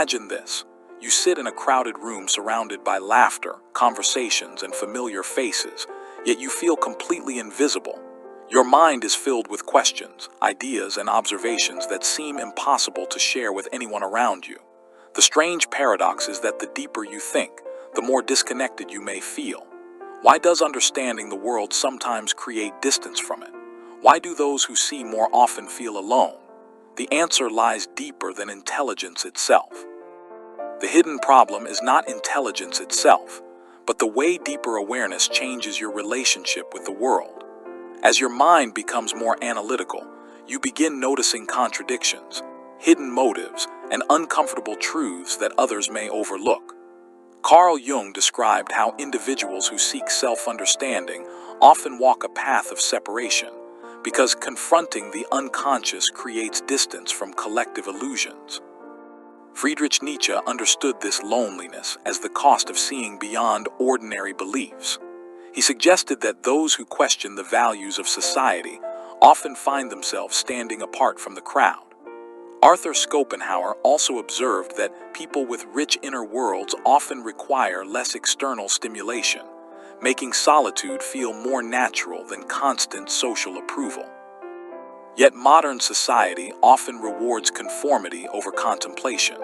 Imagine this. You sit in a crowded room surrounded by laughter, conversations, and familiar faces, yet you feel completely invisible. Your mind is filled with questions, ideas, and observations that seem impossible to share with anyone around you. The strange paradox is that the deeper you think, the more disconnected you may feel. Why does understanding the world sometimes create distance from it? Why do those who see more often feel alone? The answer lies deeper than intelligence itself. The hidden problem is not intelligence itself, but the way deeper awareness changes your relationship with the world. As your mind becomes more analytical, you begin noticing contradictions, hidden motives, and uncomfortable truths that others may overlook. Carl Jung described how individuals who seek self-understanding often walk a path of separation, because confronting the unconscious creates distance from collective illusions. Friedrich Nietzsche understood this loneliness as the cost of seeing beyond ordinary beliefs. He suggested that those who question the values of society often find themselves standing apart from the crowd. Schopenhauer also observed that people with rich inner worlds often require less external stimulation, making solitude feel more natural than constant social approval. Yet modern society often rewards conformity over contemplation.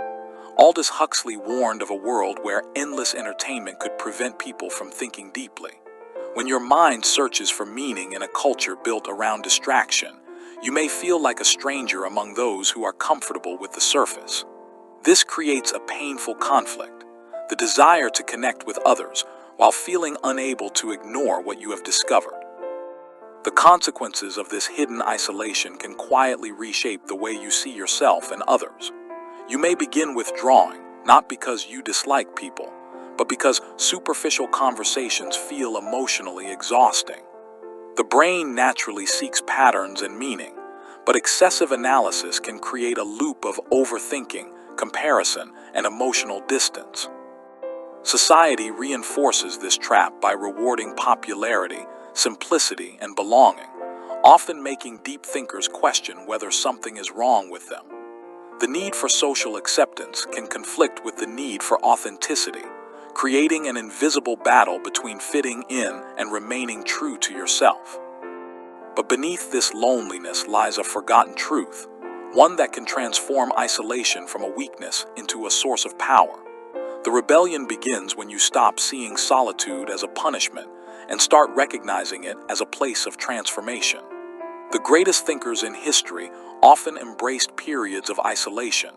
Aldous Huxley warned of a world where endless entertainment could prevent people from thinking deeply. When your mind searches for meaning in a culture built around distraction, you may feel like a stranger among those who are comfortable with the surface. This creates a painful conflict, the desire to connect with others while feeling unable to ignore what you have discovered. The consequences of this hidden isolation can quietly reshape the way you see yourself and others. You may begin withdrawing, not because you dislike people, but because superficial conversations feel emotionally exhausting. The brain naturally seeks patterns and meaning, but excessive analysis can create a loop of overthinking, comparison, and emotional distance. Society reinforces this trap by rewarding popularity, simplicity, and belonging, often making deep thinkers question whether something is wrong with them. The need for social acceptance can conflict with the need for authenticity, creating an invisible battle between fitting in and remaining true to yourself. But beneath this loneliness lies a forgotten truth, one that can transform isolation from a weakness into a source of power. The rebellion begins when you stop seeing solitude as a punishment and start recognizing it as a place of transformation. The greatest thinkers in history often embraced periods of isolation,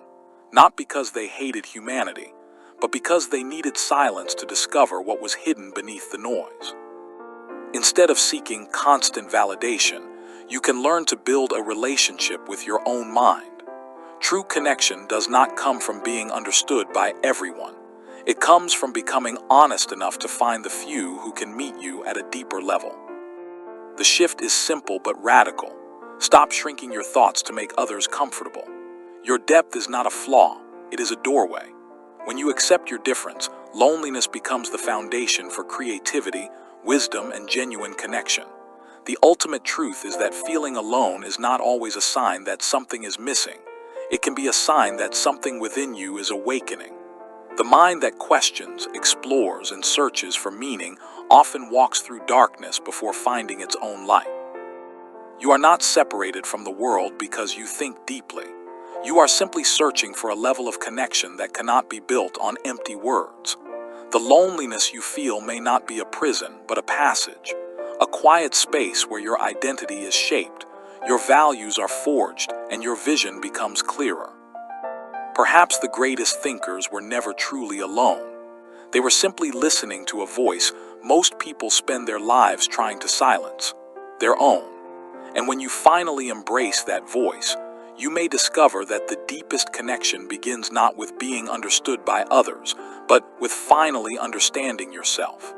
not because they hated humanity, but because they needed silence to discover what was hidden beneath the noise. Instead of seeking constant validation, you can learn to build a relationship with your own mind. True connection does not come from being understood by everyone. It comes from becoming honest enough to find the few who can meet you at a deeper level. The shift is simple but radical. Stop shrinking your thoughts to make others comfortable. Your depth is not a flaw, it is a doorway. When you accept your difference, loneliness becomes the foundation for creativity, wisdom, and genuine connection. The ultimate truth is that feeling alone is not always a sign that something is missing. It can be a sign that something within you is awakening. The mind that questions, explores, and searches for meaning often walks through darkness before finding its own light. You are not separated from the world because you think deeply. You are simply searching for a level of connection that cannot be built on empty words. The loneliness you feel may not be a prison, but a passage, a quiet space where your identity is shaped, your values are forged, and your vision becomes clearer. Perhaps the greatest thinkers were never truly alone. They were simply listening to a voice most people spend their lives trying to silence, their own. And when you finally embrace that voice, you may discover that the deepest connection begins not with being understood by others, but with finally understanding yourself.